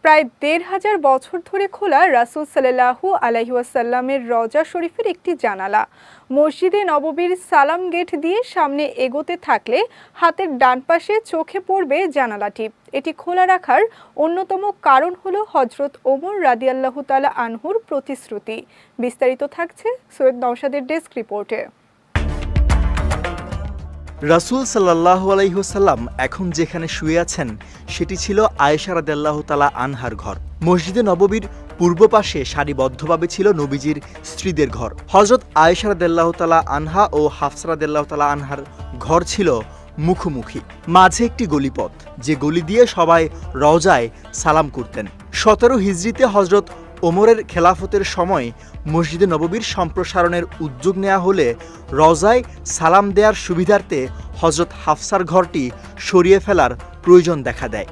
প্রায় ১৫০০ বছর ধরে খোলা রাসূল সাল্লাল্লাহু আলাইহি ওয়াসাল্লামের রওজা শরীফের একটি জানালা মসজিদে নববীর সালাম গেট দিয়ে সামনে এগোতে থাকলে হাতের ডান পাশে চোখে পড়বে জানালাটি। এটি খোলা রাখার অন্যতম কারণ হলো হযরত ওমর রাদিয়াল্লাহু তাআলা আনহুর প্রতিশ্রুতি। বিস্তারিত থাকছে সৈয়দ নওশাদের ডেস্ক রিপোর্টে। রাসূল সাল্লাল্লাহু আলাইহি ওয়াসাল্লাম এখন যেখানে শুয়ে আছেন সেটি ছিল আয়েশা রাদিয়াল্লাহু তাআলা আনহার ঘর। মসজিদে নববীর পূর্ব পাশে সারিবদ্ধভাবে ছিল নবীজির স্ত্রীদের ঘর। হযরত আয়েশা রাদিয়াল্লাহু তাআলা আনহা ও হাফসা রাদিয়াল্লাহু তাআলা আনহার ঘর ছিল মুখোমুখি। মাঝে একটি গলিপথ, যে গলি দিয়ে সবাই রওজায় সালাম করতেন। ১৭ হিজরিতে হযরত ওমরের খেলাফতের সময় মসজিদে নববীর সম্প্রসারণের উদ্যোগ নেওয়া হলে রওজায় সালাম দেওয়ার সুবিধার্থে হযরত হাফসার ঘরটি সরিয়ে ফেলার প্রয়োজন দেখা দেয়।